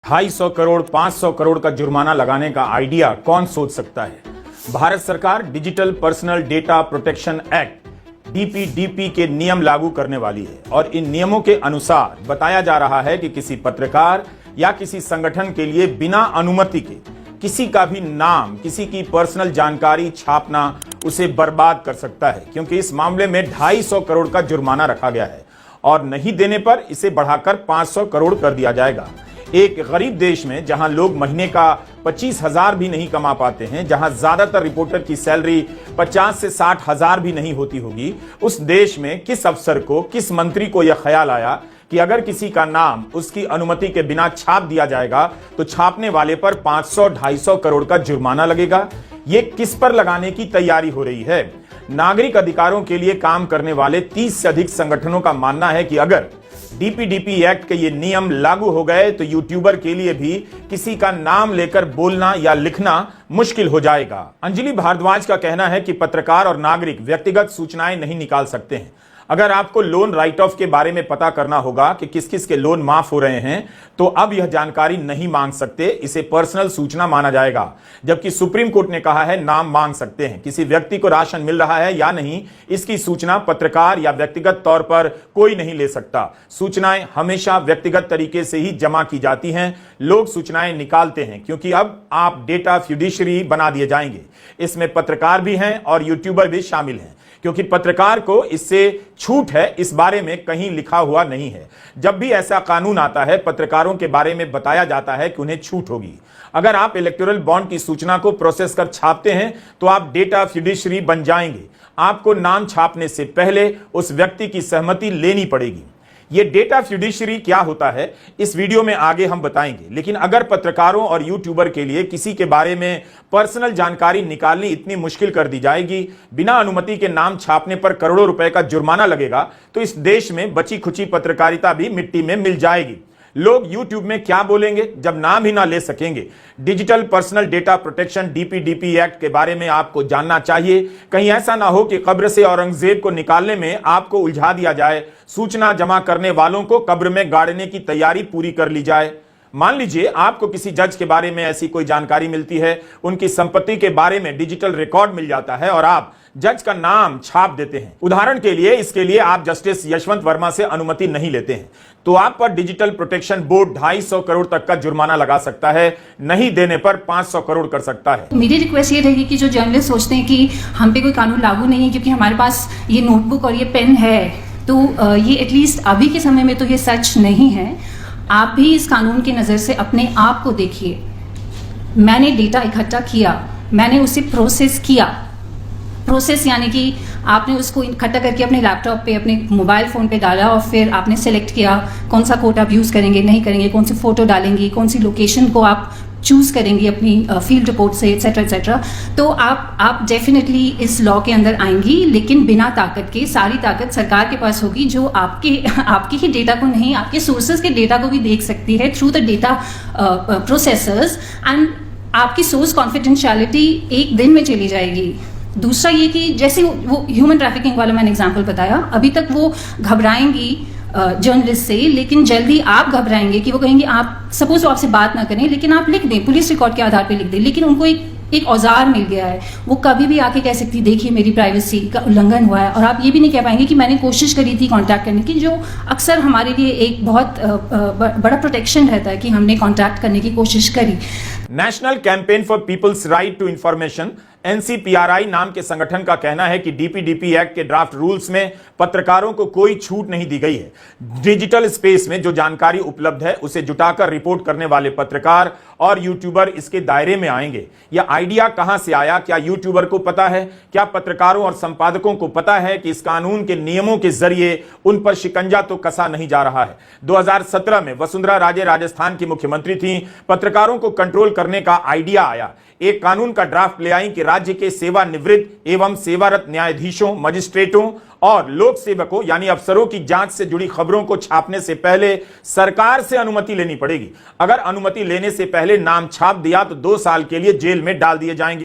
250 करोड़ 500 करोड़ का जुर्माना लगाने का आइडिया कौन सोच सकता है। भारत सरकार digital personal data protection act DPDP के नियम लागू करने वाली है और इन नियमों के अनुसार बताया जा रहा है कि किसी पत्रकार या किसी संगठन के लिए बिना अनुमति के किसी का भी नाम, किसी की पर्सनल जानकारी छापना उसे बर्बाद कर सकता है, क्योंकि इस मामले में 250 करोड़ का जुर्माना रखा गया है और नहीं देने पर इसे बढ़ाकर 500 करोड़ कर दिया जाएगा। एक गरीब देश में जहां लोग महीने का 25,000 भी नहीं कमा पाते हैं, जहां ज्यादातर रिपोर्टर की सैलरी 50 से 60 हजार भी नहीं होती होगी, उस देश में किस अफसर को, किस मंत्री को यह ख्याल आया कि अगर किसी का नाम उसकी अनुमति के बिना छाप दिया जाएगा तो छापने वाले पर 500-250 करोड़ का जुर्माना लगेगा। ये किस पर लगाने की तैयारी हो रही है? नागरिक अधिकारों के लिए काम करने वाले 30 से अधिक संगठनों का मानना है कि अगर डीपीडीपी एक्ट के ये नियम लागू हो गए तो यूट्यूबर के लिए भी किसी का नाम लेकर बोलना या लिखना मुश्किल हो जाएगा। अंजलि भारद्वाज का कहना है कि पत्रकार और नागरिक व्यक्तिगत सूचनाएं नहीं निकाल सकते हैं। अगर आपको लोन राइट ऑफ के बारे में पता करना होगा कि किस किस के लोन माफ हो रहे हैं, तो अब यह जानकारी नहीं मांग सकते, इसे पर्सनल सूचना माना जाएगा। जबकि सुप्रीम कोर्ट ने कहा है नाम मांग सकते हैं। किसी व्यक्ति को राशन मिल रहा है या नहीं, इसकी सूचना पत्रकार या व्यक्तिगत तौर पर कोई नहीं ले सकता। सूचनाएं हमेशा व्यक्तिगत तरीके से ही जमा की जाती हैं। लोग सूचनाएं निकालते हैं क्योंकि अब आप डेटा फ्यूडिशरी बना दिए जाएंगे। इसमें पत्रकार भी हैं और यूट्यूबर भी शामिल हैं, क्योंकि पत्रकार को इससे छूट है, इस बारे में कहीं लिखा हुआ नहीं है। जब भी ऐसा कानून आता है, पत्रकारों के बारे में बताया जाता है कि उन्हें छूट होगी। अगर आप इलेक्टोरल बॉन्ड की सूचना को प्रोसेस कर छापते हैं तो आप डेटा फ्यूडिशरी बन जाएंगे। आपको नाम छापने से पहले उस व्यक्ति की सहमति लेनी पड़ेगी। ये डेटा फ्यूडिशरी क्या होता है, इस वीडियो में आगे हम बताएंगे। लेकिन अगर पत्रकारों और यूट्यूबर के लिए किसी के बारे में पर्सनल जानकारी निकालनी इतनी मुश्किल कर दी जाएगी, बिना अनुमति के नाम छापने पर करोड़ों रुपए का जुर्माना लगेगा, तो इस देश में बची खुची पत्रकारिता भी मिट्टी में मिल जाएगी। लोग YouTube में क्या बोलेंगे जब नाम ही ना ले सकेंगे? Digital personal data protection DPDP act के बारे में आपको जानना चाहिए। कहीं ऐसा ना हो कि कब्र से औरंगजेब को निकालने में आपको उलझा दिया जाए, सूचना जमा करने वालों को कब्र में गाड़ने की तैयारी पूरी कर ली जाए। मान लीजिए आपको किसी जज के बारे में ऐसी कोई जानकारी मिलती है, उनकी संपत्ति के बारे में डिजिटल रिकॉर्ड मिल जाता है और आप जज का नाम छाप देते हैं। उदाहरण के लिए इसके लिए आप जस्टिस यशवंत वर्मा से अनुमति नहीं लेते हैं, तो आप पर डिजिटल प्रोटेक्शन बोर्ड 250 करोड़ तक का जुर्माना लगा सकता है, नहीं देने पर 500 करोड़ कर सकता है। मेरी रिक्वेस्ट ये रहेगी कि जो जर्नलिस्ट सोचते हैं कि हम पे कोई कानून लागू नहीं है क्योंकि हमारे पास ये नोटबुक और ये पेन है, तो ये एटलीस्ट अभी के समय में तो ये सच नहीं है। आप भी इस कानून की नज़र से अपने आप को देखिए। मैंने डेटा इकट्ठा किया, मैंने उसे प्रोसेस किया। प्रोसेस यानी कि आपने उसको इकट्ठा करके अपने लैपटॉप पे, अपने मोबाइल फ़ोन पे डाला और फिर आपने सेलेक्ट किया कौन सा कोड आप यूज़ करेंगे, नहीं करेंगे, कौन सी फ़ोटो डालेंगी, कौन सी लोकेशन को आप चूज़ करेंगे अपनी फील्ड रिपोर्ट से, एट्सेट्रा एट्सेट्रा। तो आप डेफिनेटली इस लॉ के अंदर आएंगी, लेकिन बिना ताकत के। सारी ताकत सरकार के पास होगी जो आपके ही डेटा को नहीं, आपके सोर्सेज के डेटा को भी देख सकती है through the data processors, and आपकी सोर्स कॉन्फिडेंशियलिटी एक दिन में चली जाएगी। दूसरा ये कि जैसे वो ह्यूमन ट्रैफिकिंग वाला मैंने एग्जांपल बताया, अभी तक वो घबराएंगी जर्नलिस्ट से, लेकिन जल्दी आप घबराएंगे कि वो कहेंगे, आप सपोज वो आपसे बात ना करें लेकिन आप लिख दें, पुलिस रिकॉर्ड के आधार पे लिख दें, लेकिन उनको एक औजार मिल गया है। वो कभी भी आके कह सकती, देखिए मेरी प्राइवेसी का उल्लंघन हुआ है, और आप ये भी नहीं कह पाएंगे कि मैंने कोशिश करी थी कांटेक्ट करने की, जो अक्सर हमारे लिए एक बहुत बड़ा प्रोटेक्शन रहता है कि हमने कांटेक्ट करने की कोशिश करी। National campaign for people's right to information NCPRI नाम के संगठन का कहना है कि डीपीडीपी एक्ट के ड्राफ्ट रूल्स में पत्रकारों को कोई छूट नहीं दी गई है। डिजिटल स्पेस में जो जानकारी उपलब्ध है उसे जुटाकर रिपोर्ट करने वाले पत्रकार और यूट्यूबर इसके दायरे में आएंगे। यह आइडिया कहां से आया? क्या यूट्यूबर को पता है? क्या पत्रकारों और संपादकों को पता है कि इस कानून के नियमों के जरिए उन पर शिकंजा तो कसा नहीं जा रहा है? 2017 में वसुंधरा राजे राजस्थान की मुख्यमंत्री थी। पत्रकारों को कंट्रोल करने का आइडिया आया। एक कानून का ड्राफ्ट ले आई कि राज्य के सेवानिवृत्त एवं सेवारत न्यायाधीशों, मजिस्ट्रेटों और लोक सेवकों यानी अफसरों की जांच से जुड़ी खबरों को छापने से पहले सरकार से अनुमति लेनी पड़ेगी। अगर अनुमति लेने से पहले नाम छाप दिया तो 2 साल के लिए जेल में डाल दिए जाएंगे।